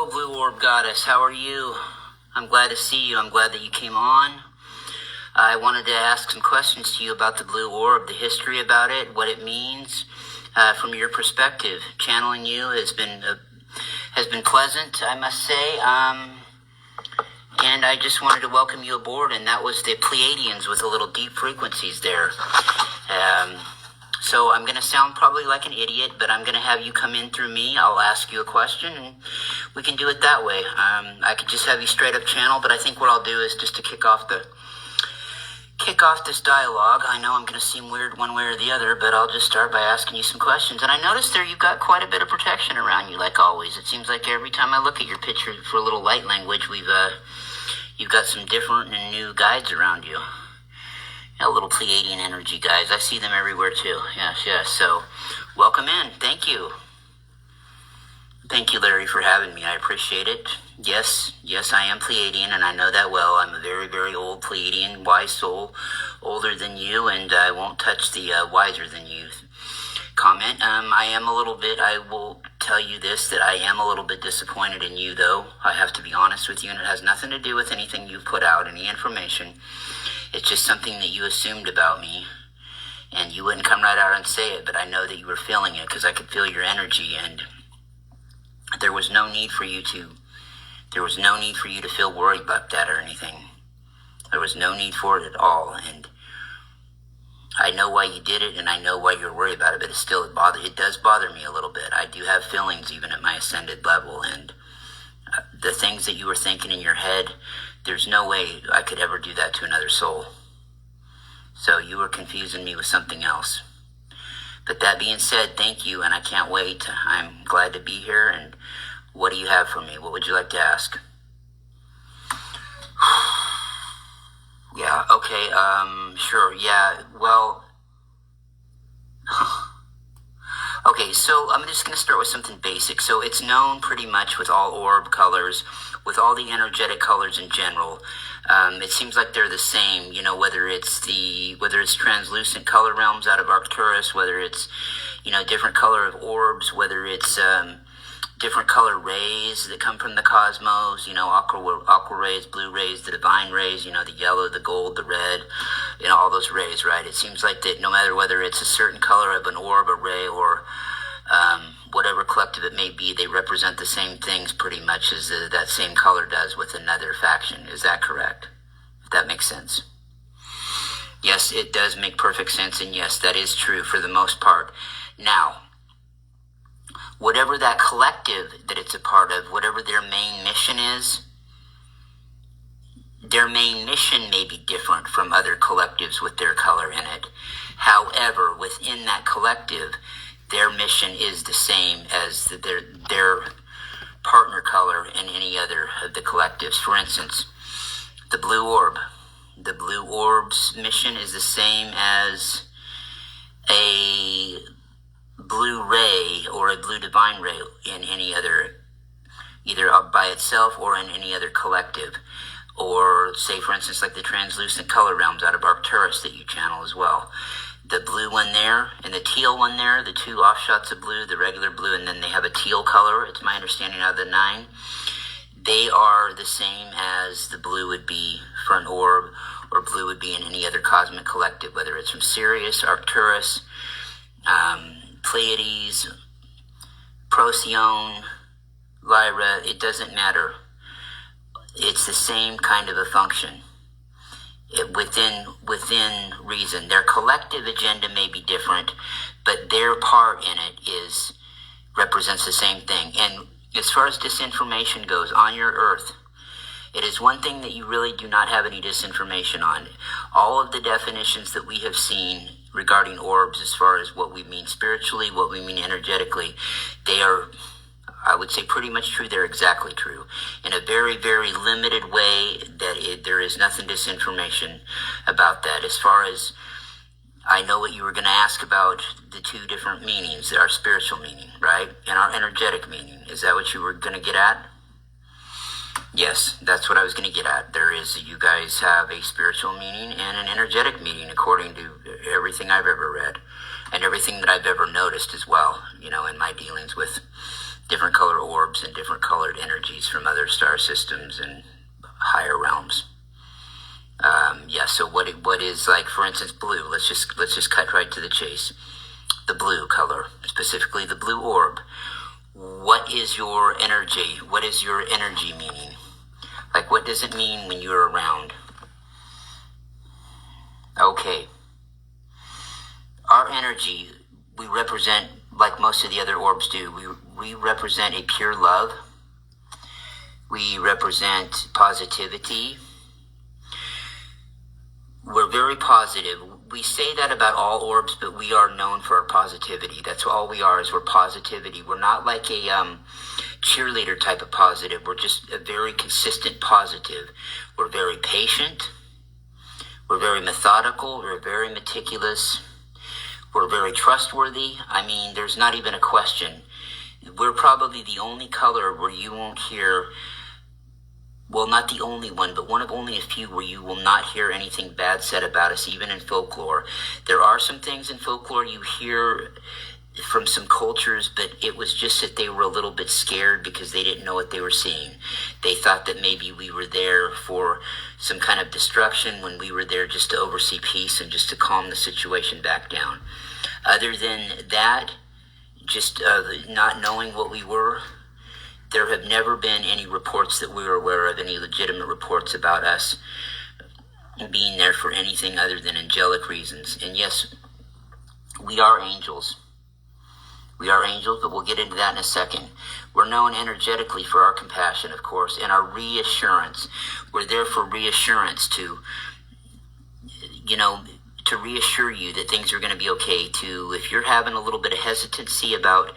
Blue Orb Goddess, how are you? I'm glad to see you. I'm glad that you came on. I wanted to ask some questions to you about the Blue Orb, the history about it, what it means, from your perspective. Channeling you has been pleasant, I must say. And I just wanted to welcome you aboard, and that was the Pleiadians with the little deep frequencies there. So I'm going to sound probably like an idiot, but I'm going to have you come in through me. I'll ask you a question, and we can do it that way. I could just have you straight up channel, but I think what I'll do is just to kick off this dialogue. I know I'm going to seem weird one way or the other, but I'll just start by asking you some questions. And I noticed there you've got quite a bit of protection around you, like always. It seems like every time I look at your picture for a little light language, you've got some different and new guides around you. Yeah, little Pleiadian energy guys. I see them everywhere too. Yes. So, welcome in. Thank you. Thank you, Larry, for having me. I appreciate it. Yes, I am Pleiadian, and I know that well. I'm a very, very old Pleiadian, wise soul, older than you, and I won't touch the wiser than you comment. I will tell you this, that I am a little bit disappointed in you, though. I have to be honest with you, and it has nothing to do with anything you've put out, any information. It's just something that you assumed about me, and you wouldn't come right out and say it, but I know that you were feeling it because I could feel your energy, and there was no need for you to feel worried about that or anything. There was no need for it at all, and I know why you did it, and I know why you're worried about it, but it does bother me a little bit. I do have feelings even at my ascended level, and the things that you were thinking in your head, there's no way I could ever do that to another soul. So you were confusing me with something else. But that being said, thank you, and I can't wait. I'm glad to be here, and what do you have for me? What would you like to ask? Yeah, okay, sure, yeah, well, Okay, so I'm just going to start with something basic. So it's known pretty much with all orb colors, with all the energetic colors in general. It seems like they're the same, you know, whether it's translucent color realms out of Arcturus, whether it's, you know, different color of orbs, whether it's different color rays that come from the cosmos, you know, aqua rays, blue rays, the divine rays, you know, the yellow, the gold, the red, you know, all those rays, right? It seems like that no matter whether it's a certain color of an orb, a ray, or whatever collective it may be, they represent the same things pretty much as that same color does with another faction. Is that correct? If that makes sense. Yes, it does make perfect sense, and yes, that is true for the most part. Now, whatever that collective that it's a part of, whatever their main mission is, their main mission may be different from other collectives with their color in it. However, within that collective, their mission is the same as their partner color in any other of the collectives. For instance, the Blue Orb. The Blue Orb's mission is the same as a blue ray or a blue divine ray in any other, either by itself or in any other collective. Or say, for instance, like the translucent color realms out of Arcturus that you channel as well. The blue one there and the teal one there, the two offshots of blue, the regular blue, and then they have a teal color, it's my understanding out of the 9. They are the same as the blue would be for an orb, or blue would be in any other cosmic collective, whether it's from Sirius, Arcturus, Pleiades, Procyon, Lyra, it doesn't matter. It's the same kind of a function. Within reason. Their collective agenda may be different, but their part in it represents the same thing. And as far as disinformation goes, on your Earth, it is one thing that you really do not have any disinformation on. All of the definitions that we have seen regarding orbs, as far as what we mean spiritually, what we mean energetically, they are, I would say, pretty much true. They're exactly true. In a very, very limited way, there is nothing disinformation about that. As far as I know what you were going to ask about the two different meanings, our spiritual meaning, right? And our energetic meaning. Is that what you were going to get at? Yes, that's what I was going to get at. You guys have a spiritual meaning and an energetic meaning according to everything I've ever read and everything that I've ever noticed as well, you know, in my dealings with different color orbs and different colored energies from other star systems and higher realms. So what is, like, for instance, blue? Let's just cut right to the chase. The blue color, specifically the blue orb. What is your energy? What is your energy meaning? Like, what does it mean when you're around? Okay. Our energy, we represent, like most of the other orbs do, we represent a pure love. We represent positivity. We're very positive. We say that about all orbs, but we are known for our positivity. That's all we are, is we're positivity. We're not like a cheerleader type of positive. We're just a very consistent positive. We're very patient. We're very methodical. We're very meticulous. We're very trustworthy. I mean, there's not even a question. We're probably the only color where you won't hear, well, not the only one, but one of only a few where you will not hear anything bad said about us, even in folklore. There are some things in folklore you hear from some cultures, but it was just that they were a little bit scared because they didn't know what they were seeing. They thought that maybe we were there for some kind of destruction when we were there just to oversee peace and just to calm the situation back down. Other than that, just not knowing what we were, there have never been any reports that we were aware of, any legitimate reports about us being there for anything other than angelic reasons. And yes, we are angels. We are angels, but we'll get into that in a second. We're known energetically for our compassion, of course, and our reassurance. We're there for reassurance to, to reassure you that things are going to be okay. If you're having a little bit of hesitancy about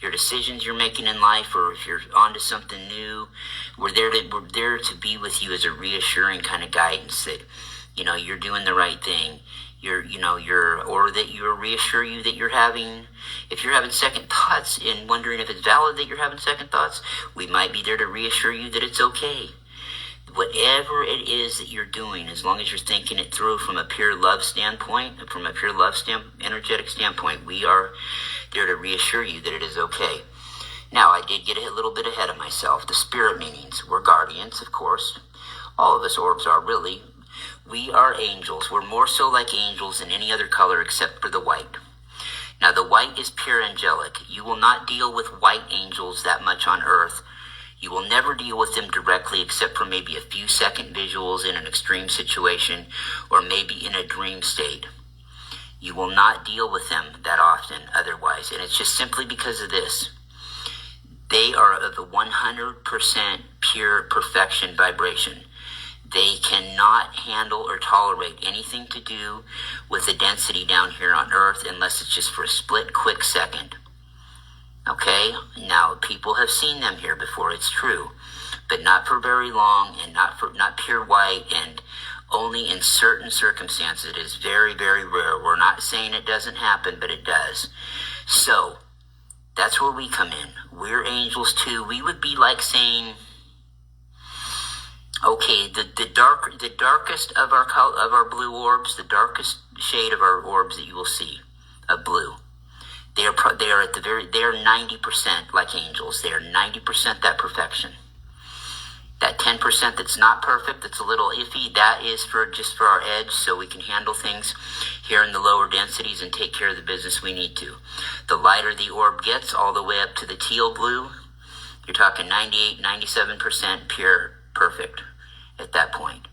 your decisions you're making in life, or if you're onto something new, we're there to be with you as a reassuring kind of guidance that you're doing the right thing. Or that you'll reassure you that if you're having second thoughts and wondering if it's valid that you're having second thoughts, we might be there to reassure you that it's okay. Whatever it is that you're doing, as long as you're thinking it through from a pure love standpoint, energetic standpoint, we are there to reassure you that it is okay. Now, I did get a little bit ahead of myself. The spirit meanings. We're guardians, of course. All of us orbs are, really. We are angels. We're more so like angels than any other color except for the white. Now, the white is pure angelic. You will not deal with white angels that much on Earth. You will never deal with them directly except for maybe a few second visuals in an extreme situation or maybe in a dream state. You will not deal with them that often otherwise. And it's just simply because of this. They are of the 100% pure perfection vibration. They cannot handle or tolerate anything to do with the density down here on Earth unless it's just for a split, quick second. Okay? Now, people have seen them here before, it's true. But not for very long and not pure white and only in certain circumstances. It is very, very rare. We're not saying it doesn't happen, but it does. So, that's where we come in. We're angels too. We would be like saying, okay, the darkest of our blue orbs, the darkest shade of our orbs that you will see of blue. They are 90% like angels. They are 90% that perfection. That 10% that's not perfect, that's a little iffy, that is just for our edge so we can handle things here in the lower densities and take care of the business we need to. The lighter the orb gets, all the way up to the teal blue, you're talking 98, 97% pure, perfect at that point.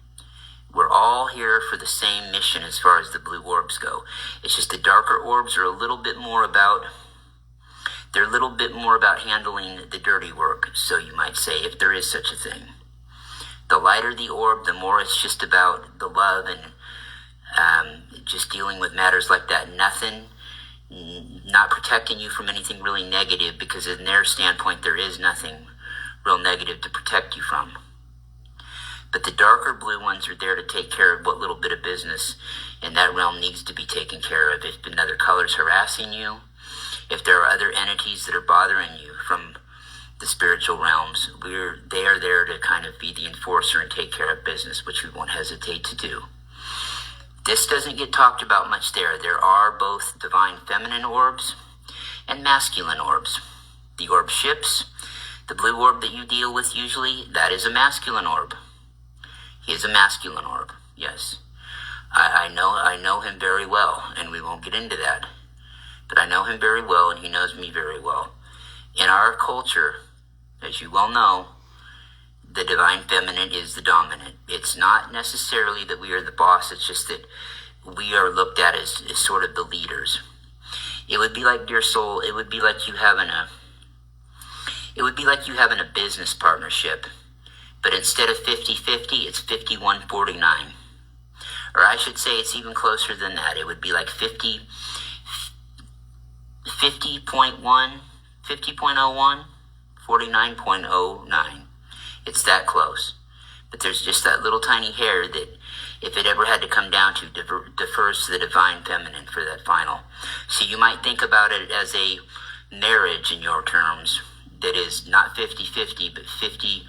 We're all here for the same mission as far as the blue orbs go. It's just the darker orbs are a little bit more about handling the dirty work, so you might say, if there is such a thing. The lighter the orb, the more it's just about the love and just dealing with matters like that. Not protecting you from anything really negative, because in their standpoint, there is nothing real negative to protect you from. But the darker blue ones are there to take care of what little bit of business in that realm needs to be taken care of. If another color's harassing you, if there are other entities that are bothering you from the spiritual realms, they are there to kind of be the enforcer and take care of business, which we won't hesitate to do. This doesn't get talked about much there. There are both divine feminine orbs and masculine orbs. The orb ships, the blue orb that you deal with usually, that is a masculine orb. He is a masculine orb, yes. I know him very well, and we won't get into that. But I know him very well, and he knows me very well. In our culture, as you well know, the divine feminine is the dominant. It's not necessarily that we are the boss, it's just that we are looked at as sort of the leaders. It would be like, dear soul, it would be like you having a business partnership. But instead of 50-50, it's 51-49. Or I should say it's even closer than that. It would be like 50.1, 50.01, 49.09. It's that close. But there's just that little tiny hair that, if it ever had to come down to, defers to the divine feminine for that final. So you might think about it as a marriage in your terms that is not 50-50, but 50.1,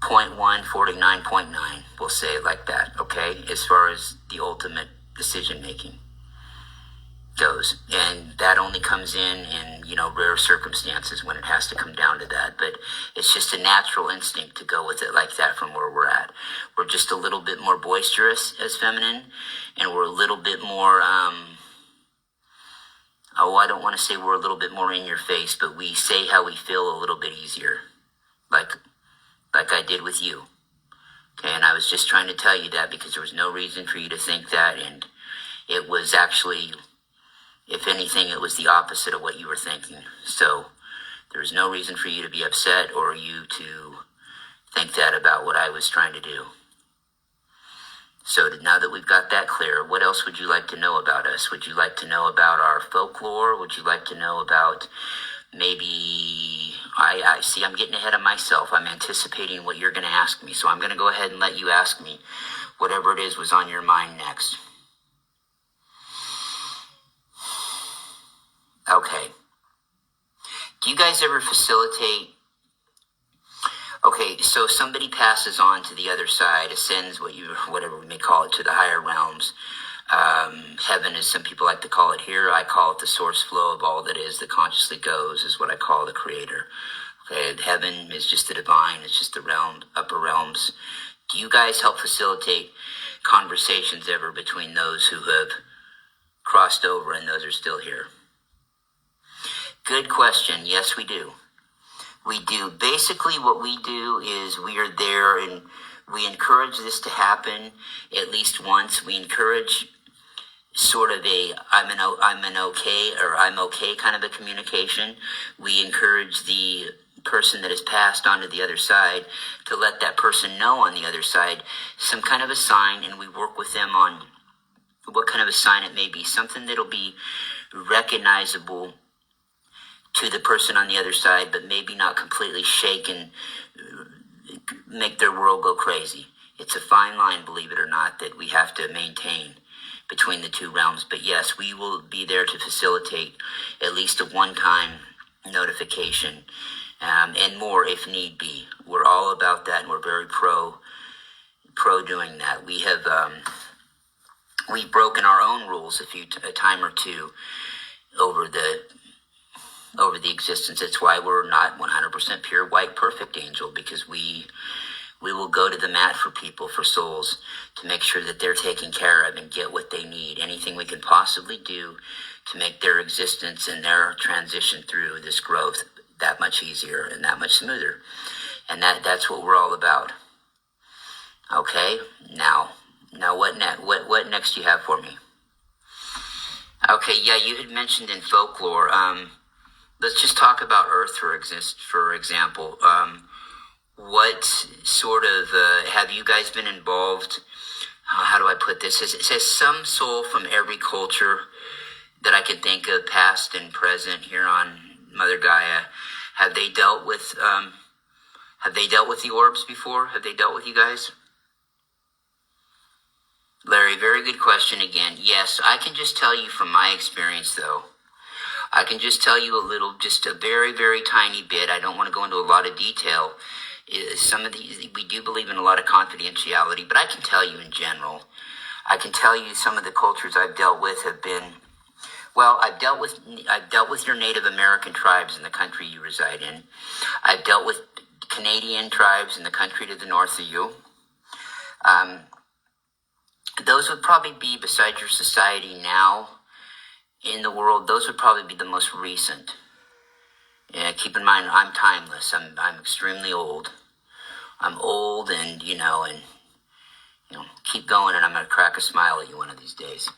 49.9. We'll say it like that, okay? As far as the ultimate decision making goes. And that only comes in rare circumstances when it has to come down to that. But it's just a natural instinct to go with it like that from where we're at. We're just a little bit more boisterous as feminine, and we're a little bit more, I don't want to say we're a little bit more in your face, but we say how we feel a little bit easier. Like I did with you. Okay, and I was just trying to tell you that because there was no reason for you to think that, and it was actually, if anything, it was the opposite of what you were thinking. So there was no reason for you to be upset or you to think that about what I was trying to do. So now that we've got that clear, what else would you like to know about us? Would you like to know about our folklore? Would you like to know about maybe, I see I'm getting ahead of myself. I'm anticipating what you're going to ask me. So I'm going to go ahead and let you ask me whatever it is was on your mind next. Okay. Do you guys ever facilitate? Okay, so somebody passes on to the other side, ascends, whatever we may call it, to the higher realms. Heaven, as some people like to call it here, I call it the source flow of all that is, that consciously goes, is what I call the creator. Okay, heaven is just the divine, it's just the upper realms. Do you guys help facilitate conversations ever between those who have crossed over and those who are still here? Good question. Yes, we do. We do. Basically, what we do is we are there and we encourage this to happen at least once. We encourage sort of I'm okay kind of a communication. We encourage the person that has passed on to the other side to let that person know on the other side some kind of a sign, and we work with them on what kind of a sign it may be, something that'll be recognizable to the person on the other side, but maybe not completely shake and make their world go crazy. It's a fine line, believe it or not, that we have to maintain between the two realms. But yes, we will be there to facilitate at least a one-time notification, and more if need be. We're all about that, and we're very pro doing that. We have we've broken our own rules a time or two over the existence. That's why we're not 100% pure white perfect angel, because we will go to the mat for people, for souls, to make sure that they're taken care of and get what they need. Anything we can possibly do to make their existence and their transition through this growth that much easier and that much smoother. And that's what we're all about. Okay, now what next do you have for me? Okay, yeah, you had mentioned in folklore. Let's just talk about Earth for example. What sort of have you guys been involved? How do I put this? It says some soul from every culture that I can think of, past and present, here on Mother Gaia. Have they dealt with the Orbs before? Have they dealt with you guys? Larry, very good question again. Yes, I can just tell you from my experience, though. I can just tell you just a very, very tiny bit. I don't want to go into a lot of detail. Some of these, we do believe in a lot of confidentiality, but I can tell you in general. I can tell you some of the cultures I've dealt with have been, well, I've dealt with your Native American tribes in the country you reside in. I've dealt with Canadian tribes in the country to the north of you. Those would probably be, besides your society now in the world, those would probably be the most recent. Yeah, keep in mind, I'm timeless. I'm extremely old. I'm old, and keep going, and I'm gonna crack a smile at you one of these days.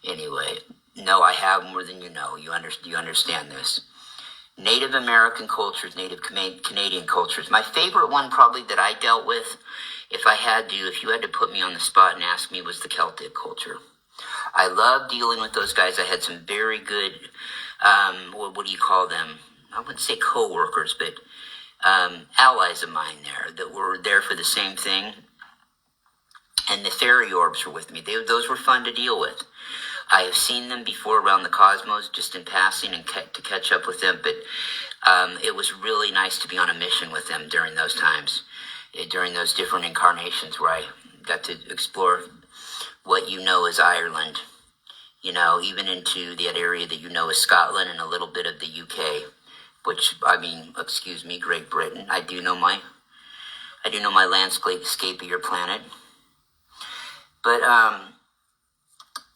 Anyway, no, I have more than you know. You understand this? Native American cultures, Native Canadian cultures. My favorite one, probably, that I dealt with, if you had to put me on the spot and ask me, was the Celtic culture. I love dealing with those guys. I had some very good, what do you call them? I wouldn't say co-workers, but allies of mine there that were there for the same thing. And the fairy orbs were with me. Those were fun to deal with. I have seen them before around the cosmos, just in passing, and to catch up with them. But it was really nice to be on a mission with them during those times, during those different incarnations where I got to explore what you know as Ireland, even into that area that you know as Scotland, and a little bit of the UK, Great Britain. I do know my landscape of your planet. But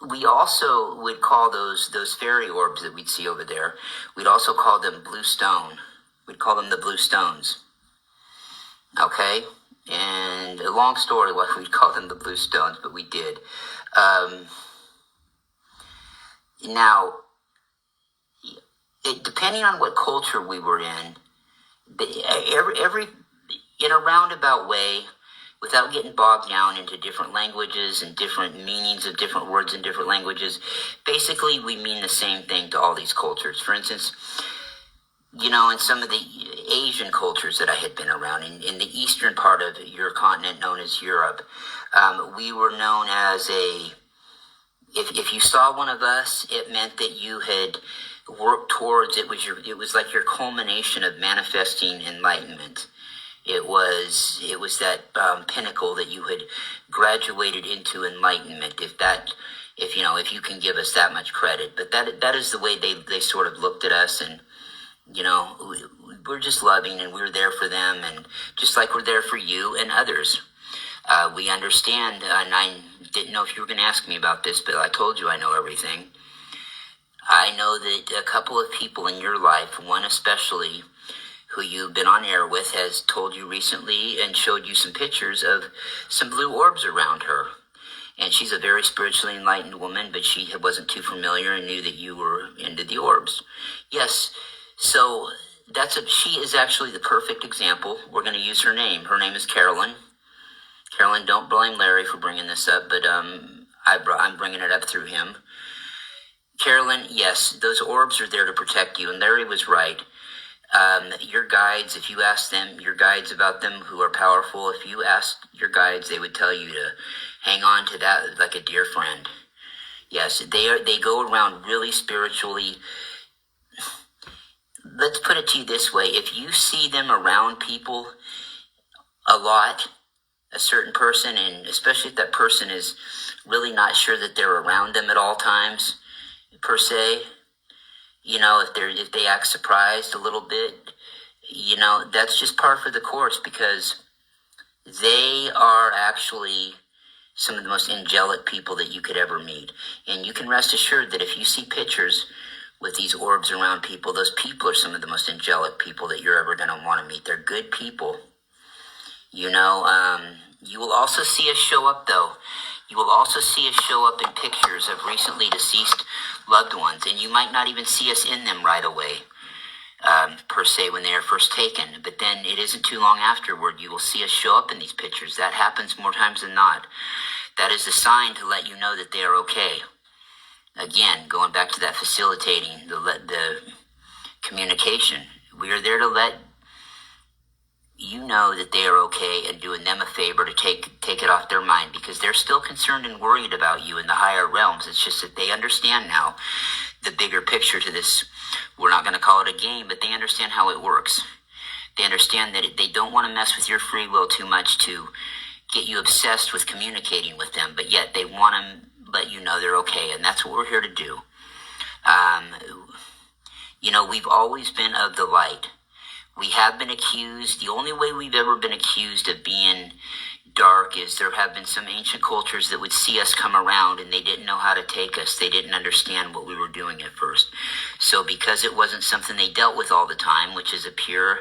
we also would call those fairy orbs that we'd see over there, we'd also call them blue stone. We'd call them the blue stones. Okay? And a long story why we'd call them the blue stones, but we did. Now, depending on what culture we were in, in a roundabout way, without getting bogged down into different languages and different meanings of different words in different languages, basically we mean the same thing to all these cultures. For instance, in some of the, Asian cultures that I had been around, in the eastern part of your continent known as Europe, we were known as if you saw one of us, it meant that you had worked towards, it was like your culmination of manifesting enlightenment. It was that pinnacle that you had graduated into enlightenment. If you can give us that much credit, but that is the way they sort of looked at us, and we're just loving, and we're there for them, and just like we're there for you and others. We understand, and I didn't know if you were going to ask me about this, but I told you I know everything. I know that a couple of people in your life, one especially, who you've been on air with, has told you recently and showed you some pictures of some blue orbs around her. And she's a very spiritually enlightened woman, but she wasn't too familiar and knew that you were into the orbs. Yes, so she is actually the perfect example. We're going to use her name. Her name is Carolyn. Carolyn, don't blame Larry for bringing this up, but I'm bringing it up through him. Carolyn, yes, those orbs are there to protect you, and Larry was right. Your guides, if you ask them, your guides about them who are powerful, if you ask your guides, they would tell you to hang on to that like a dear friend. Yes, they go around really spiritually. Let's put it to you this way. If you see them around people a lot, a certain person, and especially if that person is really not sure that they're around them at all times, per se, if they act surprised a little bit, that's just par for the course, because they are actually some of the most angelic people that you could ever meet. And you can rest assured that if you see pictures with these orbs around people, those people are some of the most angelic people that you're ever going to want to meet. They're good people. You will also see us show up, though. You will also see us show up in pictures of recently deceased loved ones, and you might not even see us in them right away, per se, when they are first taken. But then it isn't too long afterward, you will see us show up in these pictures. That happens more times than not. That is a sign to let you know that they are okay. Again, going back to that facilitating, the communication. We are there to let you know that they are okay, and doing them a favor to take it off their mind, because they're still concerned and worried about you in the higher realms. It's just that they understand now the bigger picture to this. We're not going to call it a game, but they understand how it works. They understand that they don't want to mess with your free will too much to get you obsessed with communicating with them, but yet they want to let you know they're okay, and that's what we're here to do. We've always been of the light. We have been accused. The only way we've ever been accused of being dark is there have been some ancient cultures that would see us come around and they didn't know how to take us. They didn't understand what we were doing at first. So because it wasn't something they dealt with all the time, which is a pure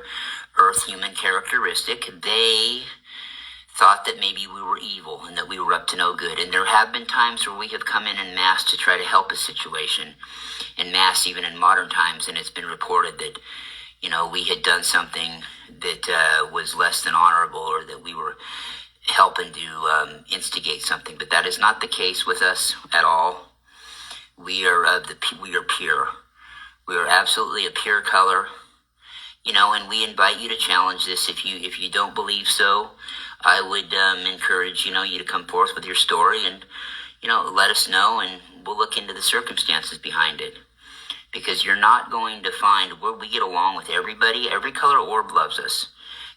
earth human characteristic, they thought that maybe we were evil and that we were up to no good. And there have been times where we have come in mass to try to help a situation, in mass even in modern times, and it's been reported that we had done something that was less than honorable, or that we were helping to instigate something. But that is not the case with us at all. We are pure. We are absolutely a pure color. And we invite you to challenge this. If you don't believe so, I would encourage you to come forth with your story and let us know, and we'll look into the circumstances behind it. Because you're not going to find where we get along with everybody. Every color orb loves us.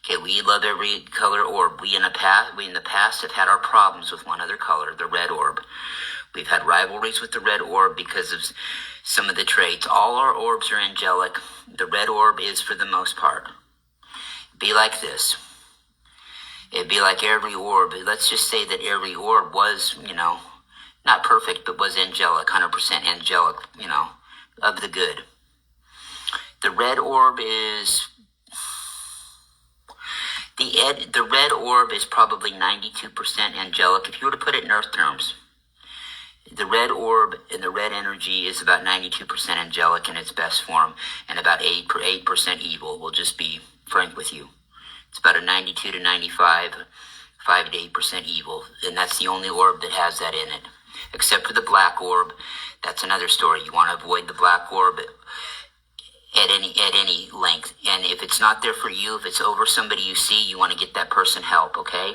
Okay, we love every color orb. We in the past have had our problems with one other color, the red orb. We've had rivalries with the red orb because of some of the traits. All our orbs are angelic. The red orb is for the most part. Be like this. It'd be like every orb. Let's just say that every orb was, not perfect, but was angelic, 100% angelic, of the good. The red orb is the red orb is probably 92% angelic. If you were to put it in earth terms, the red orb and the red energy is about 92% angelic in its best form, and about 8% evil. We'll just be frank with you. It's about a 92 to 95, 5 to 8% evil, and that's the only orb that has that in it. Except for the black orb. That's another story. You want to avoid the black orb. at any length. And if it's not there for you, if it's over somebody you see, you want to get that person help, okay?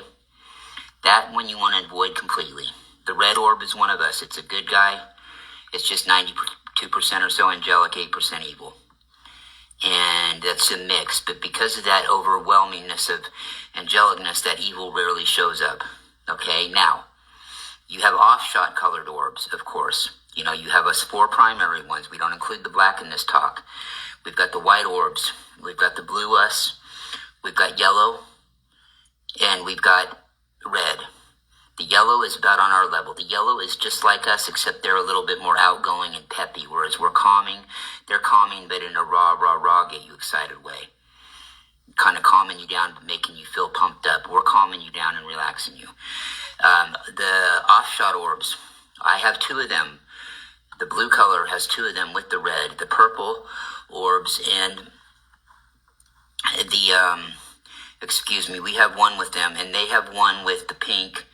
That one you want to avoid completely. The red orb is one of us. It's a good guy. It's just 92% or so angelic, 8% evil. And that's a mix. But because of that overwhelmingness of angelicness, that evil rarely shows up. Okay, now, you have offshot colored orbs, of course. You have us 4 primary ones. We don't include the black in this talk. We've got the white orbs. We've got the blue us. We've got yellow. And we've got red. The yellow is about on our level. The yellow is just like us, except they're a little bit more outgoing and peppy, whereas we're calming. They're calming, but in a raw, get you excited way. Kind of calming you down, but making you feel pumped up. We're calming you down and relaxing you. The offshot orbs, I have 2 of them. The blue color has 2 of them with the red. The purple orbs and we have 1 with them, and they have 1 with the pink,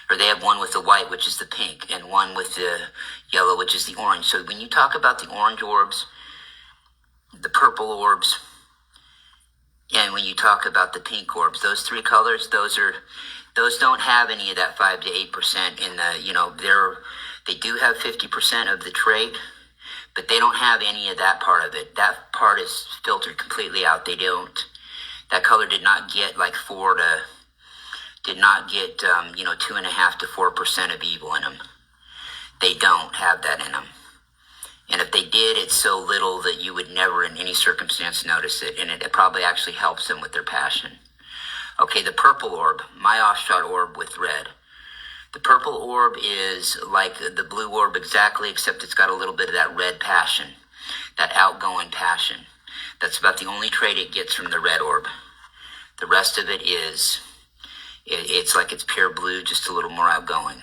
or they have 1 with the white, which is the pink, and 1 with the yellow, which is the orange. So when you talk about the orange orbs, the purple orbs, and when you talk about the pink orbs, those 3 colors, those don't have any of that 5 to 8% in the, they do have 50% of the trait, but they don't have any of that part of it. That part is filtered completely out. That color did not get like 2.5 to 4% of evil in them. They don't have that in them. And if they did, it's so little that you would never in any circumstance notice it. And it probably actually helps them with their passion. Okay, the purple orb, my offshot orb with red. The purple orb is like the blue orb exactly, except it's got a little bit of that red passion, that outgoing passion. That's about the only trait it gets from the red orb. The rest of it is, it's like it's pure blue, just a little more outgoing.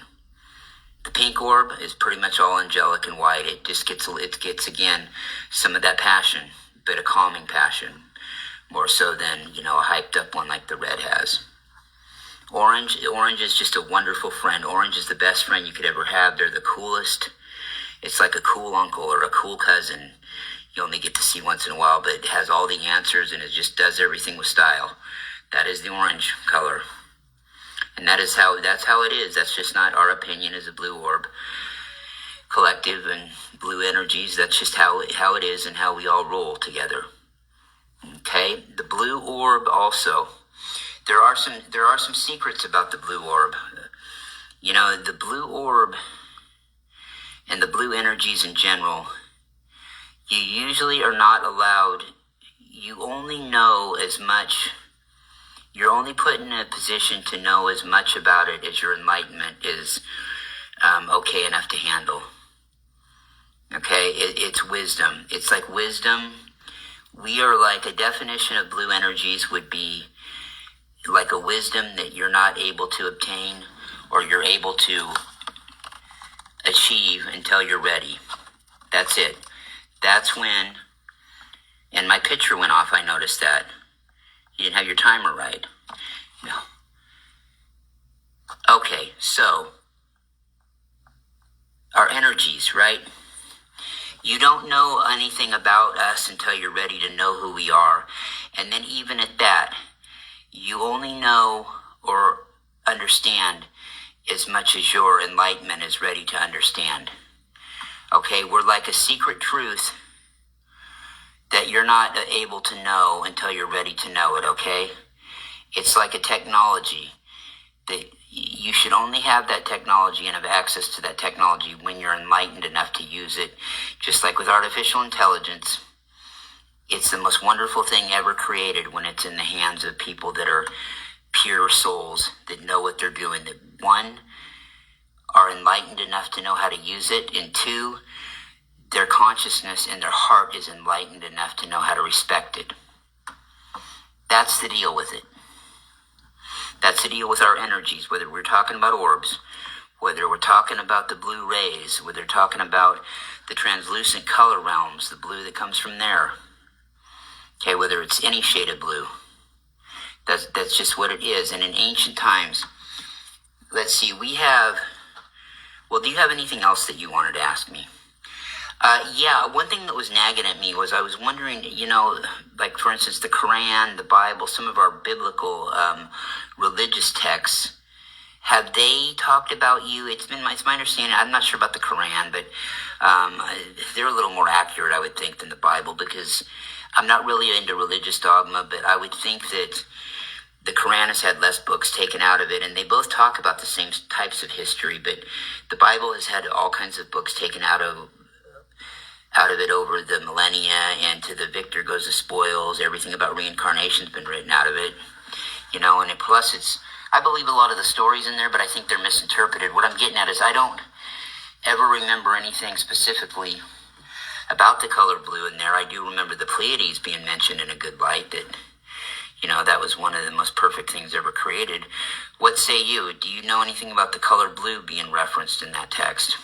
The pink orb is pretty much all angelic and white. It gets again some of that passion, but a calming passion, more so than a hyped up one like the red has. Orange is just a wonderful friend. Orange is the best friend you could ever have. They're the coolest. It's like a cool uncle or a cool cousin you only get to see once in a while, but it has all the answers and it just does everything with style. That is the orange color. And that's how it is. That's just not our opinion as a Blue Orb collective and blue energies. That's just how it is and how we all roll together. Okay? The Blue Orb also. There are some secrets about the Blue Orb. The Blue Orb and the blue energies in general, you usually are not allowed, you only know as much, you're only put in a position to know as much about it as your enlightenment is okay enough to handle. Okay, it's wisdom. It's like wisdom. We are like, a definition of blue energies would be like a wisdom that you're not able to obtain or you're able to achieve until you're ready. That's it. That's when, and my picture went off, I noticed that. You didn't have your timer right. No. Okay, so, our energies, right? You don't know anything about us until you're ready to know who we are. And then even at that, you only know or understand as much as your enlightenment is ready to understand. Okay, we're like a secret truth that you're not able to know until you're ready to know it, okay? It's like a technology that you should only have that technology and have access to that technology when you're enlightened enough to use it. Just like with artificial intelligence, it's the most wonderful thing ever created when it's in the hands of people that are pure souls, that know what they're doing, that one, are enlightened enough to know how to use it, and two, their consciousness and their heart is enlightened enough to know how to respect it. That's the deal with it. That's the deal with our energies, whether we're talking about orbs, whether we're talking about the blue rays, whether we're talking about the translucent color realms, the blue that comes from there. Okay, whether it's any shade of blue. That's just what it is. And in ancient times, let's see, do you have anything else that you wanted to ask me? Yeah, one thing that was nagging at me was I was wondering, like for instance, the Quran, the Bible, some of our biblical religious texts, have they talked about you? It's my understanding. I'm not sure about the Quran, but they're a little more accurate, I would think, than the Bible, because I'm not really into religious dogma, but I would think that the Quran has had less books taken out of it, and they both talk about the same types of history, but the Bible has had all kinds of books taken out of it over the millennia, and to the victor goes the spoils. Everything about reincarnation's been written out of it, and plus I believe a lot of the stories in there, but I think they're misinterpreted. What I'm getting at is I don't ever remember anything specifically about the color blue in there. I do remember the Pleiades being mentioned in a good light, that that was one of the most perfect things ever created. What say you? Do you know anything about the color blue being referenced in that text?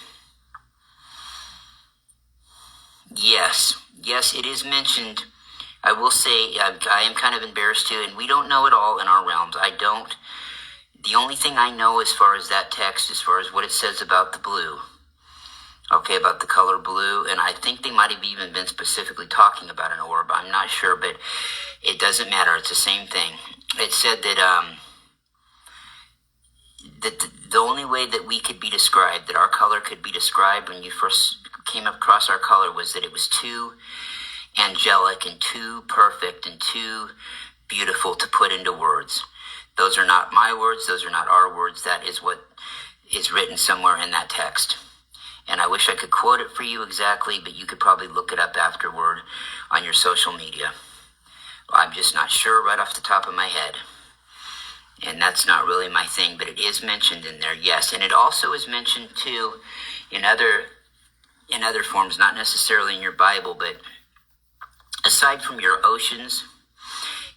Yes, it is mentioned. I will say I am kind of embarrassed too, and we don't know it all in our realms. The only thing I know as far as that text, as far as what it says about the blue, about the color blue, and I think they might have even been specifically talking about an orb. I'm not sure, but it doesn't matter. It's the same thing. It said that the only way that we could be described, that our color could be described when you first came across our color, was that it was too angelic and too perfect and too beautiful to put into words. Those are not my words. Those are not our words. That is what is written somewhere in that text. And I wish I could quote it for you exactly, but you could probably look it up afterward on your social media. I'm just not sure right off the top of my head. And that's not really my thing, but it is mentioned in there, yes. And it also is mentioned too in other forms, not necessarily in your Bible, but aside from your oceans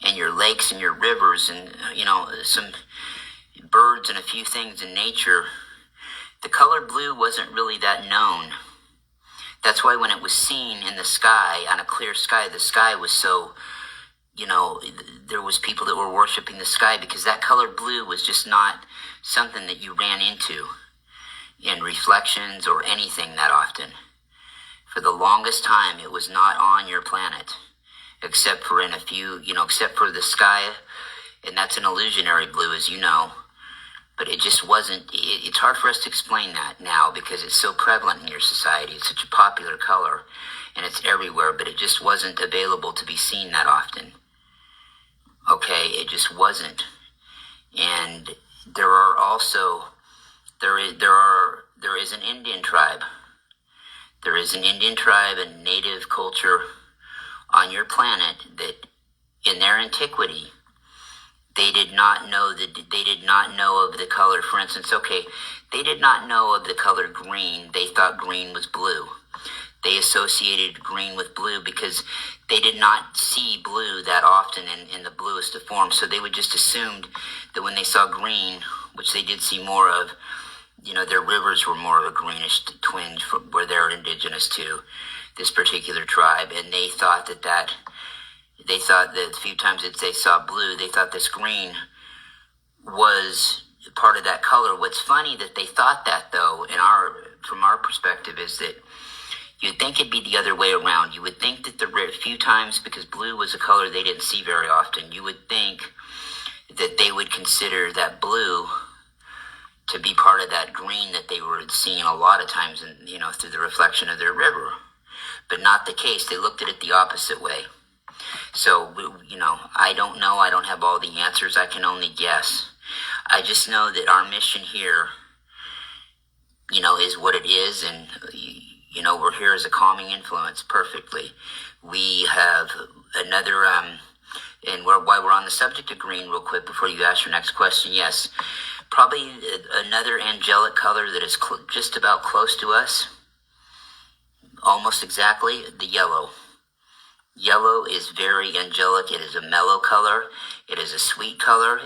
and your lakes and your rivers and, some birds and a few things in nature, the color blue wasn't really that known. That's why when it was seen in the sky, on a clear sky, the sky was so, there was people that were worshiping the sky, because that color blue was just not something that you ran into in reflections or anything that often. For the longest time, it was not on your planet, except for in a few, except for the sky, and that's an illusionary blue, as you know. But it just wasn't, it's hard for us to explain that now because it's so prevalent in your society. It's such a popular color, and it's everywhere, but it just wasn't available to be seen that often. It just wasn't. And there are also, there is an Indian tribe. There is an Indian tribe and native culture on your planet that in their antiquity, they did not know of the color. For instance, they did not know of the color green. They thought green was blue. They associated green with blue because they did not see blue that often in the bluest of forms. So they would just assumed that when they saw green, which they did see more of, their rivers were more of a greenish twinge where they're indigenous to this particular tribe. And they thought that a few times that they saw blue, they thought this green was part of that color. What's funny that they thought that, though, from our perspective, is that you'd think it'd be the other way around. You would think that the few times, because blue was a color they didn't see very often, you would think that they would consider that blue to be part of that green that they were seeing a lot of times, through the reflection of their river. But not the case. They looked at it the opposite way. So, I don't know. I don't have all the answers. I can only guess. I just know that our mission here, is what it is, and, we're here as a calming influence perfectly. We have another, while we're on the subject of green real quick before you ask your next question, yes, probably another angelic color that is just about close to us, almost exactly, the yellow. Yellow is very angelic. It is a mellow color. It is a sweet color.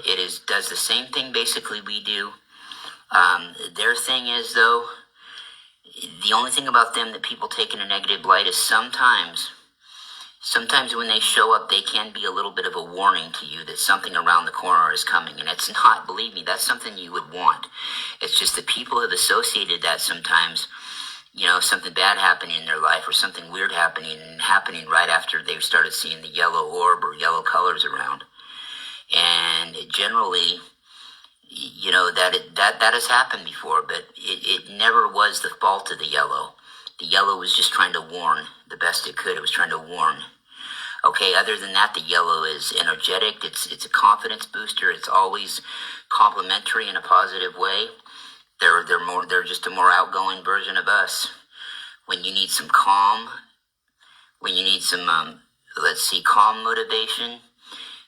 Does the same thing basically we do. Their thing is, though, the only thing about them that people take in a negative light is sometimes when they show up, they can be a little bit of a warning to you that something around the corner is coming. And it's not, believe me, that's something you would want. It's just that people have associated that sometimes something bad happening in their life or something weird happening right after they started seeing the yellow orb or yellow colors around. And generally, that has happened before, but it never was the fault of the yellow. The yellow was just trying to warn the best it could. It was trying to warn. Okay, other than that, the yellow is energetic. It's a confidence booster. It's always complimentary in a positive way. They're just a more outgoing version of us. When you need some calm, when you need some calm motivation,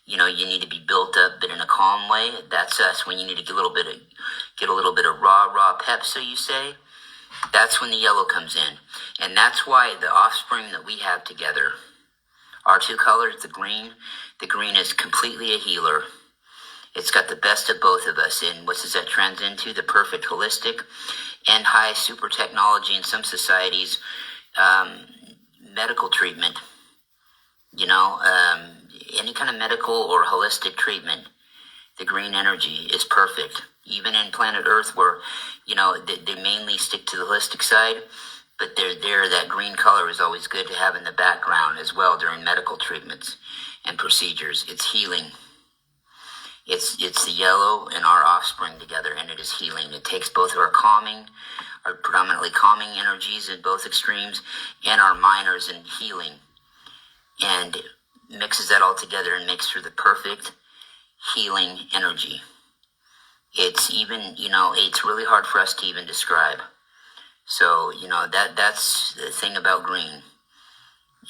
you need to be built up, but in a calm way. That's us. When you need to get a little bit of raw pep, so you say, that's when the yellow comes in. And that's why the offspring that we have together, our two colors, the green is completely a healer. It's got the best of both of us. And what does that trans into? The perfect holistic and high super technology in some societies, medical treatment. Any kind of medical or holistic treatment, the green energy is perfect. Even in planet Earth where, they mainly stick to the holistic side, but that green color is always good to have in the background as well during medical treatments and procedures. It's healing. It's the yellow and our offspring together, and it is healing. It takes both of our predominantly calming energies in both extremes and our minors in healing, and mixes that all together and makes for the perfect healing energy. It's even, it's really hard for us to even describe. So, that's the thing about green,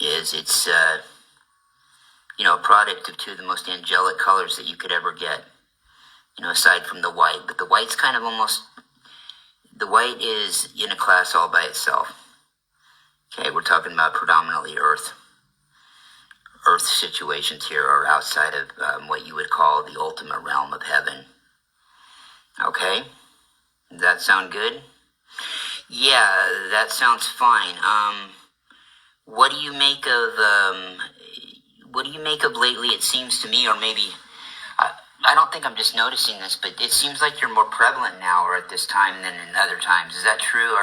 is it's, a product of two of the most angelic colors that you could ever get, aside from the white. But the white's kind of the white is in a class all by itself. Okay, we're talking about predominantly Earth situations here, are outside of what you would call the ultimate realm of heaven. Okay, does that sound good? Yeah, that sounds fine. What do you make of lately? It seems to me, or maybe I don't think I'm just noticing this, but it seems like you're more prevalent now or at this time than in other times. Is that true?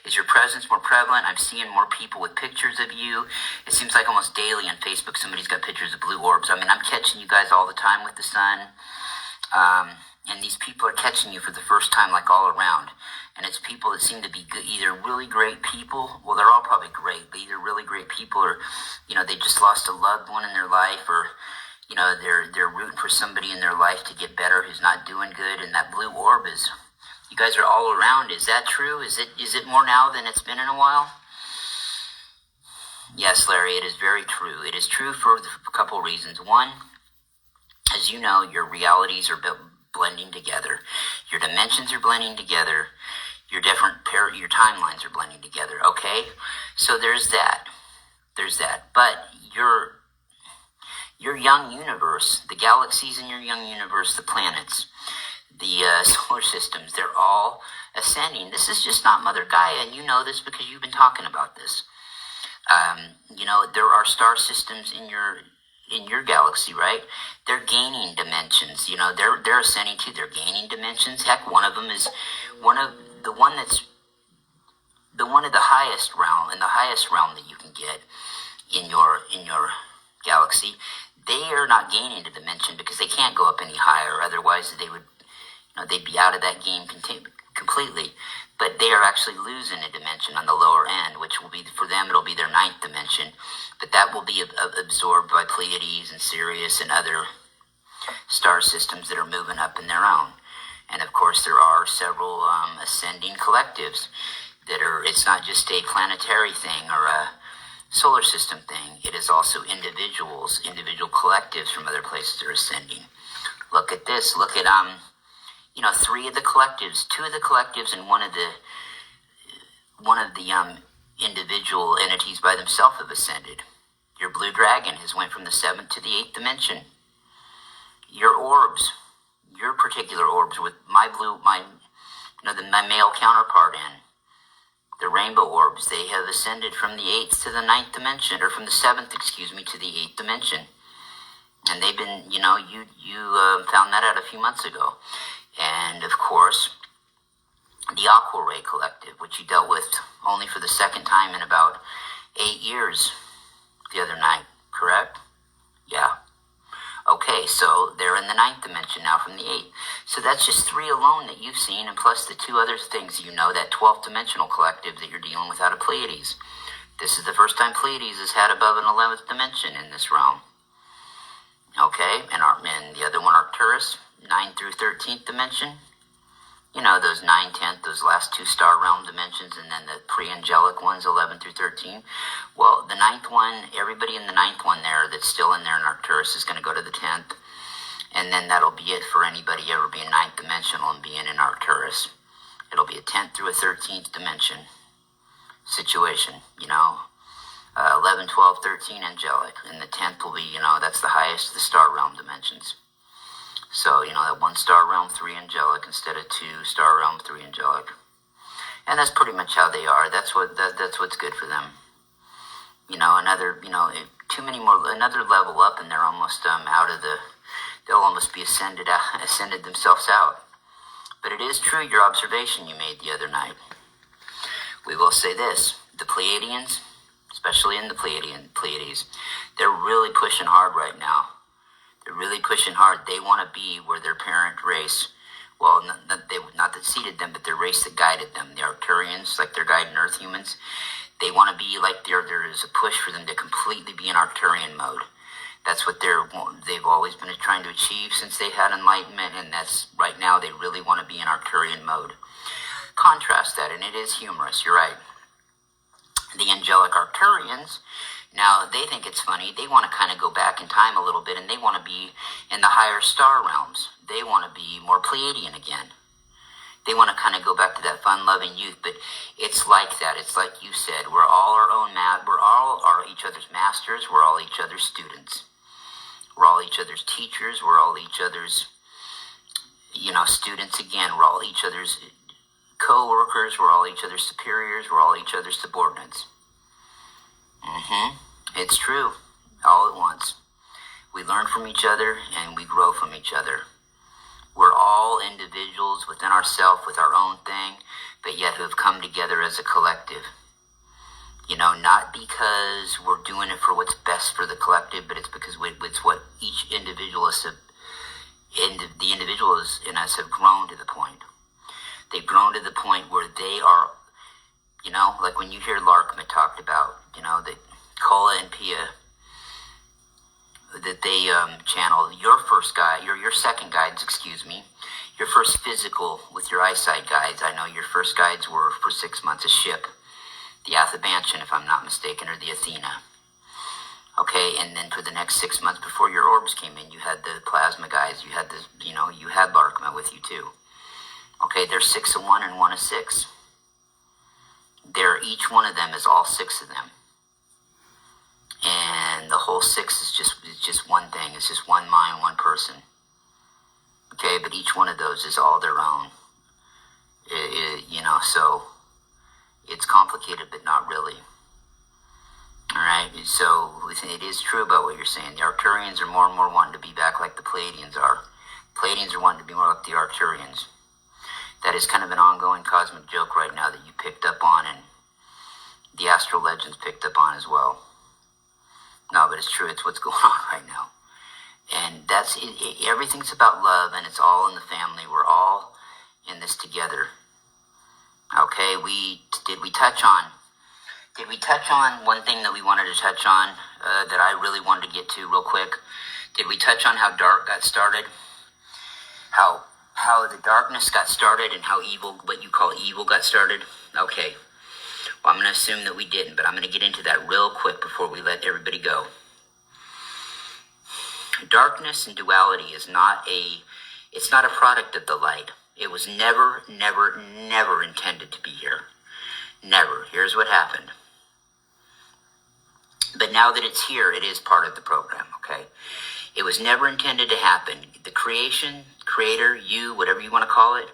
Is your presence more prevalent? I'm seeing more people with pictures of you. It seems like almost daily on Facebook somebody's got pictures of blue orbs. I mean, I'm catching you guys all the time with the sun. And these people are catching you for the first time, like all around. And it's people that seem to be good, either really great people. Well, they're all probably great, but either really great people or, they just lost a loved one in their life, or, they're rooting for somebody in their life to get better who's not doing good. And that blue orb you guys are all around. Is that true? Is it more now than it's been in a while? Yes, Larry, it is very true. It is true for a couple reasons. One, as you know, your realities are blending together. Your dimensions are blending together. Your timelines are blending together. Okay, so there's that. But your young universe, the galaxies in your young universe, the planets, the solar systems, they're all ascending. This is just not Mother Gaia, and you know this because you've been talking about this. There are star systems in your galaxy, right? They're gaining dimensions. They're ascending too. They're gaining dimensions. Heck, one of them is one of the highest realm, in the highest realm that you can get in your galaxy. They are not gaining a dimension because they can't go up any higher. Otherwise, they would, they'd be out of that game completely. But they are actually losing a dimension on the lower end, which will be, for them, it'll be their 9th dimension. But that will be absorbed by Pleiades and Sirius and other star systems that are moving up in their own. And of course, there are several ascending collectives that are, it's not just a planetary thing or a solar system thing. It is also individual collectives from other places that are ascending. Look at this. Look at, 3 of the collectives, 2 of the collectives, and one of the individual entities by themselves have ascended. Your blue dragon has went from the 7th to the 8th dimension. Your orbs, your particular orbs with my male counterpart in, the rainbow orbs, they have ascended from the 8th to the 9th dimension, or from the 7th, to the 8th dimension. And they've been, you found that out a few months ago. And of course, the Aqua Ray Collective, which you dealt with only for the second time in about 8 years the other night, correct? Yeah. Okay, so they're in the 9th dimension now from the 8th. So that's just 3 alone that you've seen, and plus the 2 other things you know, that 12th dimensional collective that you're dealing with out of Pleiades. This is the first time Pleiades has had above an 11th dimension in this realm. Okay, and the other one, Arcturus, 9 through 13th dimension. You know, those 9, 10th, those last 2 star realm dimensions, and then the pre-angelic ones, 11 through 13. Well, the 9th one, everybody in the 9th one there that's still in there in Arcturus is going to go to the 10th. And then that'll be it for anybody ever being 9th dimensional and being in Arcturus. It'll be a 10th through a 13th dimension situation, you know. 11, 12, 13 angelic. And the 10th will be, you know, that's the highest of the star realm dimensions. So, you know, that 1 star realm, 3 angelic instead of 2 star realm, 3 angelic. And that's pretty much how they are. That's what's good for them. You know, another level up and they're almost they'll almost be ascended themselves out. But it is true, your observation you made the other night. We will say this, the Pleiadians, especially in the Pleiades, they're really pushing hard right now. They're really pushing hard. They want to be where their parent race, well, not that seeded them, but their race that guided them, the Arcturians, like they're guiding Earth humans. They want to be like there is a push for them to completely be in Arcturian mode. That's what they've always been trying to achieve since they had enlightenment, and that's right now they really want to be in Arcturian mode. Contrast that, and it is humorous, you're right. The angelic Arcturians, now they think it's funny, they want to kind of go back in time a little bit, and they want to be in the higher star realms. They want to be more Pleiadian again. They want to kind of go back to that fun-loving youth, but it's like that. It's like you said, we're all our own we're all each other's masters, we're all each other's students. We're all each other's teachers, we're all each other's, you know, students again, we're all each other's co-workers, we're all each other's superiors, we're all each other's subordinates. It's true, all at once. We learn from each other and we grow from each other. We're all individuals within ourselves with our own thing, but yet who have come together as a collective. You know, not because we're doing it for what's best for the collective, but it's because it's what each individual the individuals in us have grown to the point. They've grown to the point where they are, you know, like when you hear Larkma talked about, you know, that Kola and Pia, that they channel your first guide, your second guides, your first physical with your eyesight guides. I know your first guides were for 6 months a ship, the Athabantian, if I'm not mistaken, or the Athena. Okay, and then for the next 6 months before your orbs came in, you had the plasma guys, you had Larkma with you too. Okay, they're 6 of 1 and 1 of 6. Each one of them is all 6 of them. And the whole 6 is just one thing. It's just one mind, one person. Okay, but each one of those is all their own. So it's complicated, but not really. All right, so it is true about what you're saying. The Arcturians are more and more wanting to be back like the Pleiadians are. Pleiadians are wanting to be more like the Arcturians. That is kind of an ongoing cosmic joke right now that you picked up on, and the Astral Legends picked up on as well. No, but it's true. It's what's going on right now. And that's it. Everything's about love, and it's all in the family. We're all in this together. Okay, did we touch on one thing that we wanted to touch on that I really wanted to get to real quick? Did we touch on how dark got started? How the darkness got started and how evil, what you call evil, got started? Okay. Well, I'm going to assume that we didn't, but I'm going to get into that real quick before we let everybody go. Darkness and duality is not a product of the light. It was never, never, never intended to be here. Never. Here's what happened. But now that it's here, it is part of the program, okay? It was never intended to happen. The creator, you, whatever you want to call it,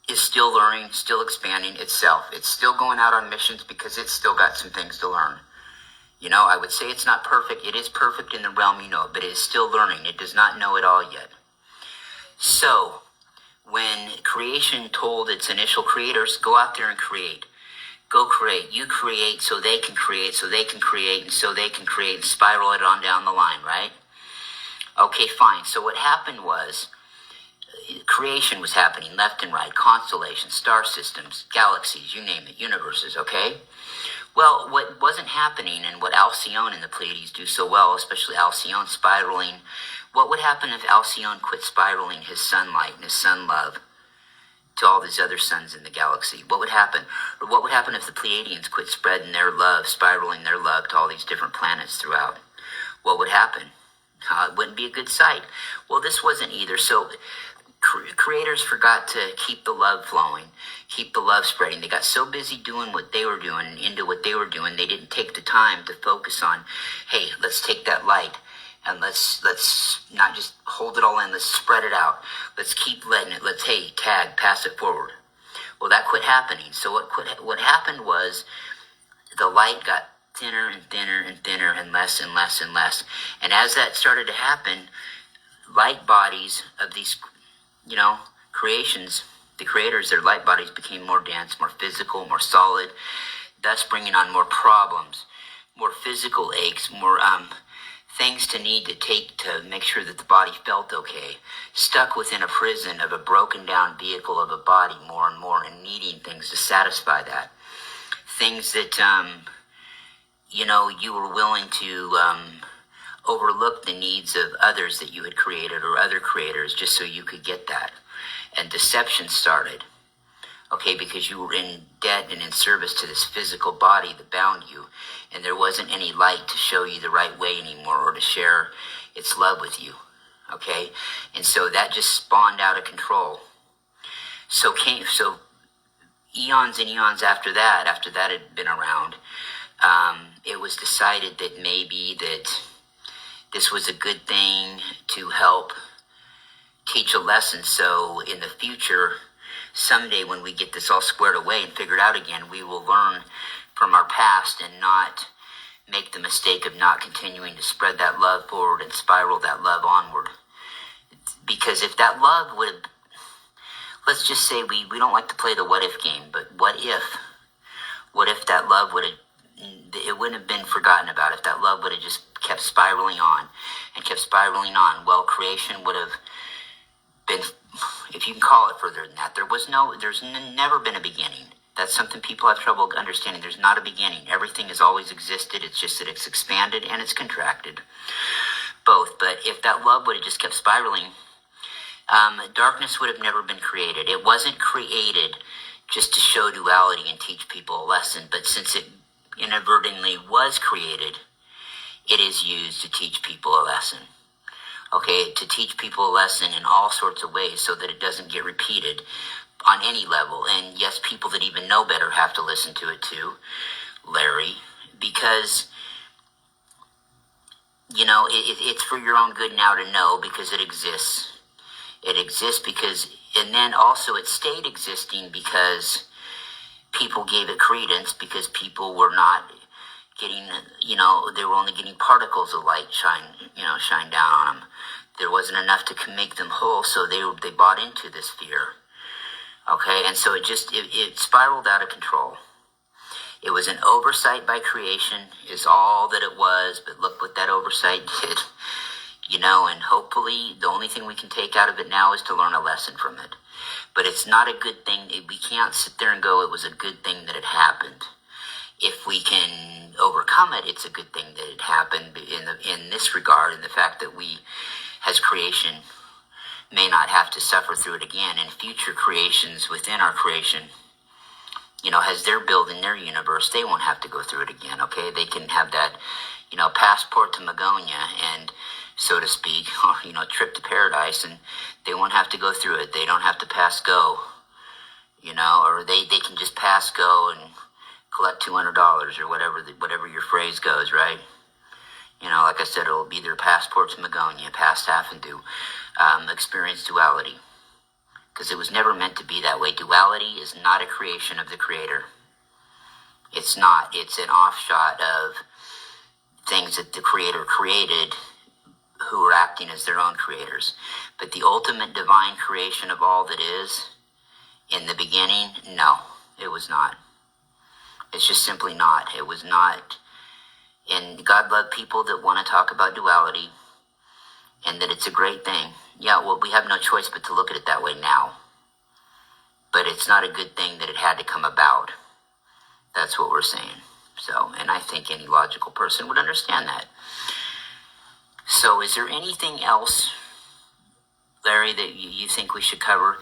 is still learning, still expanding itself. It's still going out on missions because it's still got some things to learn. You know, I would say it's not perfect. It is perfect in the realm you know, but it is still learning. It does not know it all yet. So, when creation told its initial creators, go out there and create. Go create. You create so they can create, so they can create, and so they can create, and spiral it on down the line, right? Okay, fine. So what happened was, creation was happening left and right, constellations, star systems, galaxies, you name it, universes, okay? Well, what wasn't happening, and what Alcyone and the Pleiades do so well, especially Alcyone spiraling, what would happen if Alcyone quit spiraling his sunlight and his sun love to all these other suns in the galaxy? What would happen? Or what would happen if the Pleiadians quit spreading their love, spiraling their love to all these different planets throughout? What would happen? It wouldn't be a good sight. Well, this wasn't either. So creators forgot to keep the love flowing, keep the love spreading. They got so busy doing what they were doing and into what they were doing, they didn't take the time to focus on, hey, let's take that light and let's not just hold it all in, let's spread it out. Let's keep letting it, let's, hey, tag, pass it forward. Well, that quit happening. So what happened was the light got thinner and thinner and thinner and less and less and less. And as that started to happen, light bodies of these, creations, the creators, their light bodies became more dense, more physical, more solid, thus bringing on more problems, more physical aches, more things to need to take to make sure that the body felt okay, stuck within a prison of a broken down vehicle of a body more and more, and needing things to satisfy that. Things that, you were willing to overlook the needs of others that you had created or other creators just so you could get that. And deception started, okay, because you were in debt and in service to this physical body that bound you, and there wasn't any light to show you the right way anymore or to share its love with you, okay? And so that just spawned out of control. So eons and eons after that had been around, it was decided that maybe that this was a good thing to help teach a lesson. So in the future, someday when we get this all squared away and figured out again, we will learn from our past and not make the mistake of not continuing to spread that love forward and spiral that love onward. Because if that love would, let's just say we don't like to play the what if game, but what if that love would have, it wouldn't have been forgotten about if that love would have just kept spiraling on and kept spiraling on. Well, creation would have been, if you can call it further than that, there's never been a beginning. That's something people have trouble understanding. There's not a beginning. Everything has always existed. It's just that it's expanded and it's contracted. Both. But if that love would have just kept spiraling, darkness would have never been created. It wasn't created just to show duality and teach people a lesson, but since it inadvertently was created, it is used to teach people a lesson. Okay, to teach people a lesson in all sorts of ways so that it doesn't get repeated on any level. And yes, people that even know better have to listen to it too, Larry, because, it's for your own good now to know, because it exists. It exists because, and then also it stayed existing because people gave it credence, because people were not getting, they were only getting particles of light shine down on them. There wasn't enough to make them whole, so they bought into this fear. Okay, and so it spiraled out of control. It was an oversight by creation, is all that it was, but look what that oversight did. And hopefully the only thing we can take out of it now is to learn a lesson from it. But it's not a good thing. We can't sit there and go, it was a good thing that it happened. If we can overcome it, it's a good thing that it happened in this regard, in the fact that we, as creation, may not have to suffer through it again. And future creations within our creation, as they're building their universe, they won't have to go through it again, okay? They can have that, passport to Magonia and, so to speak, or, trip to paradise, and they won't have to go through it. They don't have to pass go, or they can just pass go and collect $200 or whatever your phrase goes, right? Like I said, it'll be their passport to Magonia, past half and do, experience duality. Because it was never meant to be that way. Duality is not a creation of the Creator. It's not. It's an offshot of things that the Creator created who are acting as their own creators. But the ultimate divine creation of all that is, in the beginning, no, it was not. It's just simply not. It was not. And God loved people that want to talk about duality and that it's a great thing. Yeah, well, we have no choice but to look at it that way now. But it's not a good thing that it had to come about. That's what we're saying. So, and I think any logical person would understand that. So is there anything else, Larry, that you think we should cover?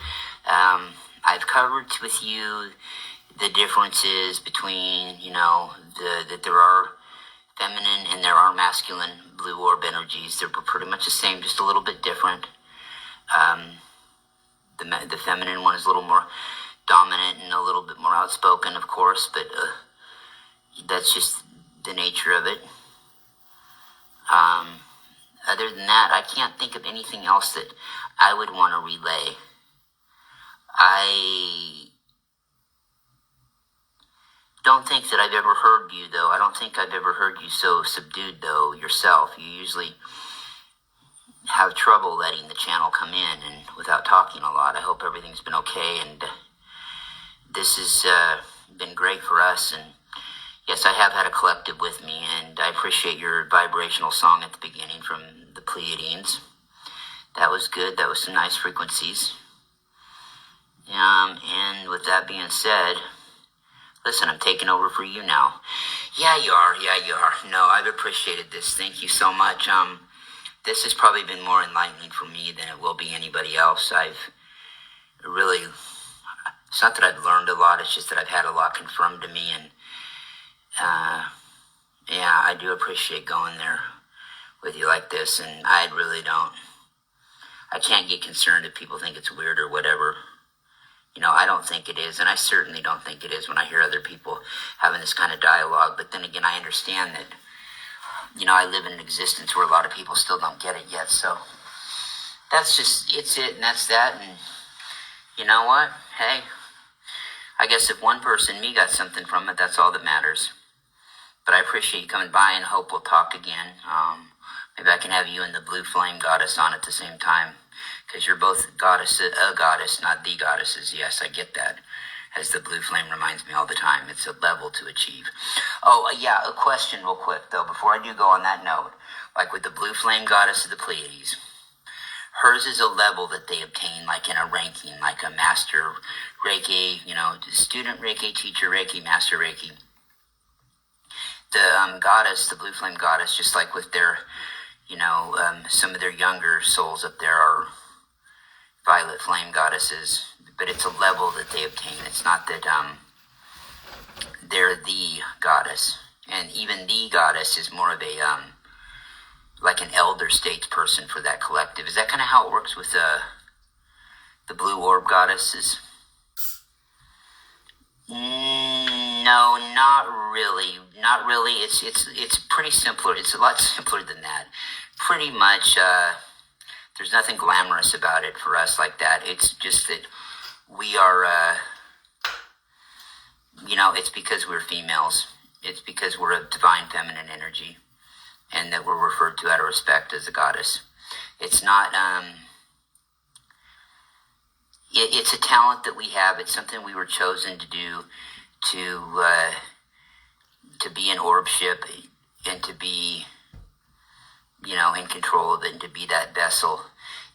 I've covered with you the differences between, that there are feminine and there are masculine blue orb energies. They're pretty much the same, just a little bit different. The feminine one is a little more dominant and a little bit more outspoken, of course, but that's just the nature of it. Other than that, I can't think of anything else that I would want to relay. I don't think that I've ever heard you, though. I don't think I've ever heard you so subdued, though, yourself. You usually have trouble letting the channel come in and without talking a lot. I hope everything's been okay, and this has been great for us. And yes, I have had a collective with me, and I appreciate your vibrational song at the beginning from the Pleiadians. That was good. That was some nice frequencies. And with that being said, listen, I'm taking over for you now. Yeah, you are. No, I've appreciated this. Thank you so much. This has probably been more enlightening for me than it will be anybody else. I've really, it's not that I've learned a lot, it's just that I've had a lot confirmed to me, and yeah, I do appreciate going there with you like this, and I can't get concerned if people think it's weird or whatever. I don't think it is, and I certainly don't think it is when I hear other people having this kind of dialogue. But then again, I understand that, I live in an existence where a lot of people still don't get it yet. So that's just, it's it, and that's that. And you know what? Hey, I guess if one person, me, got something from it, that's all that matters. But I appreciate you coming by, and hope we'll talk again. Maybe I can have you and the Blue Flame Goddess on at the same time. Because you're both a goddess, not the goddesses. Yes, I get that. As the blue flame reminds me all the time, it's a level to achieve. Oh, yeah, a question real quick, though, before I do go on that note. Like with the blue flame goddess of the Pleiades, hers is a level that they obtain, like in a ranking, like a master Reiki, student Reiki, teacher Reiki, master Reiki. The goddess, the blue flame goddess, just like with their, some of their younger souls up there are violet flame goddesses, but it's a level that they obtain. It's not that they're the goddess, and even the goddess is more of a like an elder states person for that collective. Is that kind of how it works with the Blue Orb Goddesses? No, not really. Not really. It's pretty simpler. It's a lot simpler than that. Pretty much. There's nothing glamorous about it for us like that. It's just that we are, it's because we're females. It's because we're a divine feminine energy, and that we're referred to out of respect as a goddess. It's not, it's a talent that we have. It's something we were chosen to do, to be an orb ship and to be, in control of it, and to be that vessel.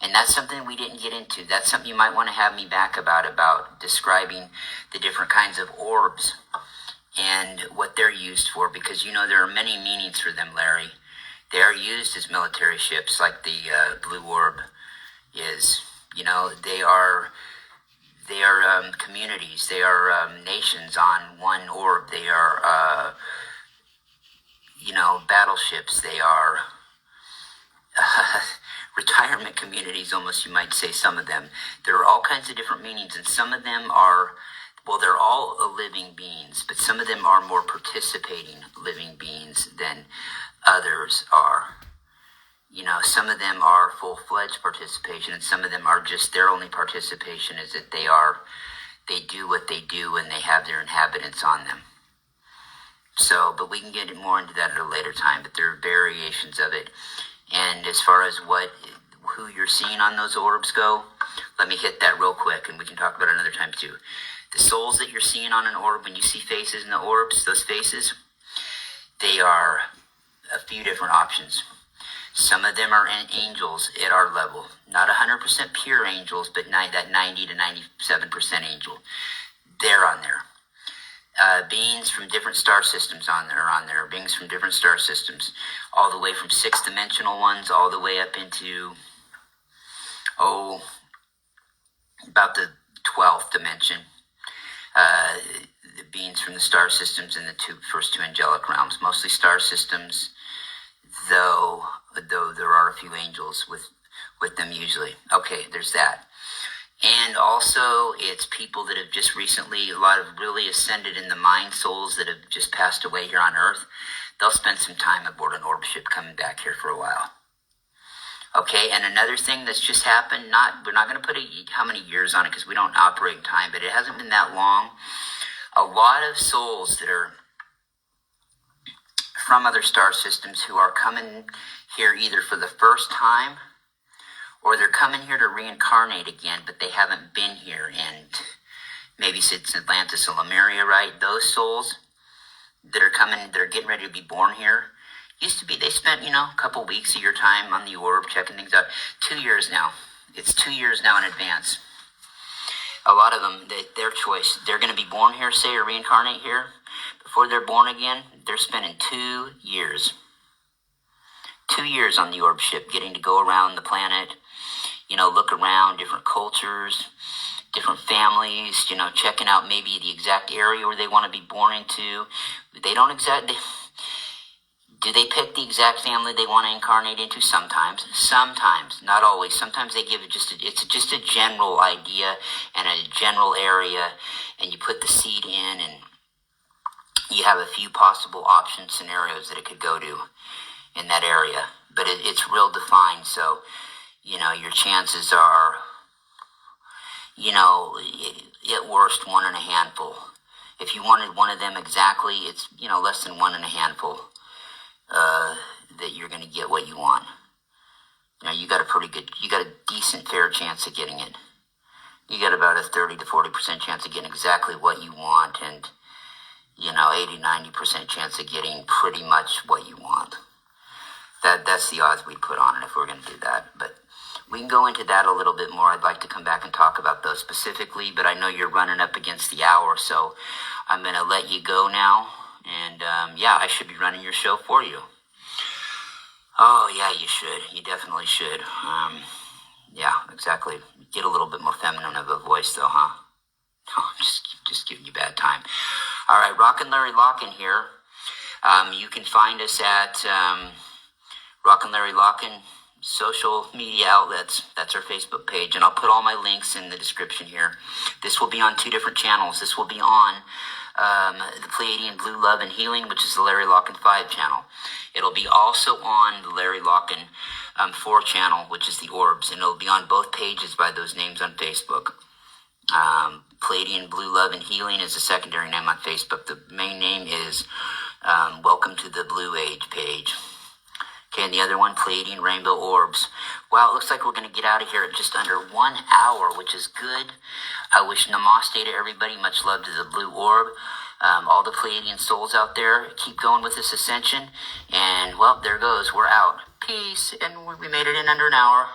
And that's something we didn't get into. That's something you might want to have me back about describing the different kinds of orbs and what they're used for, because there are many meanings for them, Larry. They are used as military ships, like the Blue Orb is. They are communities. They are nations on one orb. They are battleships. They are retirement communities, almost, you might say, some of them. There are all kinds of different meanings, and some of them are, they're all living beings, but some of them are more participating living beings than others are. Some of them are full-fledged participation, and some of them are just, their only participation is that they do what they do, and they have their inhabitants on them. So, but we can get more into that at a later time, but there are variations of it. And as far as who you're seeing on those orbs go, let me hit that real quick, and we can talk about it another time too. The souls that you're seeing on an orb, when you see faces in the orbs, those faces, they are a few different options. Some of them are angels at our level. Not 100% pure angels, but that 90 to 97% angel. They're on there. Beings from different star systems are on there. Beings from different star systems. All the way from 6-dimensional ones, all the way up into, about the 12th dimension. The beings from the star systems in the first two angelic realms. Mostly star systems, though there are a few angels with them usually. Okay, there's that. And also, it's people that have just recently, a lot of really ascended in the mind souls that have just passed away here on Earth. They'll spend some time aboard an orb ship coming back here for a while. Okay, and another thing that's just happened, we're not going to put how many years on it because we don't operate in time, but it hasn't been that long. A lot of souls that are from other star systems who are coming here either for the first time or they're coming here to reincarnate again, but they haven't been here in maybe since Atlantis and Lemuria, right? Those souls that are getting ready to be born here, used to be, they spent, a couple weeks of your time on the orb, checking things out. 2 years now. It's 2 years now in advance. A lot of them, their choice, they're going to be born here, say, or reincarnate here. Before they're born again, they're spending 2 years. 2 years on the orb ship, getting to go around the planet, look around different cultures, different families, checking out maybe the exact area where they want to be born into. They don't exactly... Do they pick the exact family they want to incarnate into? Sometimes. Sometimes. Not always. Sometimes they give it it's just a general idea and a general area, and you put the seed in, and you have a few possible option scenarios that it could go to in that area. But it's real defined, so, your chances are, at worst, one in a handful. If you wanted one of them exactly, it's, less than one in a handful. That you're going to get what you want. You got a decent fair chance of getting it. You got about a 30 to 40% chance of getting exactly what you want, and 80-90% chance of getting pretty much what you want. That's the odds we'd put on it if we're going to do that. But we can go into that a little bit more. I'd like to come back and talk about those specifically, but I know you're running up against the hour, so I'm going to let you go now. And, I should be running your show for you. Oh, yeah, you should. You definitely should. Yeah, exactly. Get a little bit more feminine of a voice, though, huh? Oh, I'm just giving you bad time. All right, Rockin' Larry Locken here. You can find us at Rockin' Larry Locken social media outlets. That's our Facebook page, and I'll put all my links in the description here. This will be on 2 different channels. This will be on the Pleiadian Blue Love and Healing, which is the Larry Locken 5 channel. It'll be also on the Larry Locken 4 channel, which is the Orbs, and it'll be on both pages by those names on Facebook. Pleiadian Blue Love and Healing is the secondary name on Facebook. The main name is Welcome to the Blue Age page. Okay, and the other one, Pleiadian Rainbow Orbs. Wow, it looks like we're going to get out of here at just under 1 hour, which is good. I wish namaste to everybody. Much love to the Blue Orb. All the Pleiadian souls out there, keep going with this ascension. And, well, there goes. We're out. Peace. And we made it in under an hour.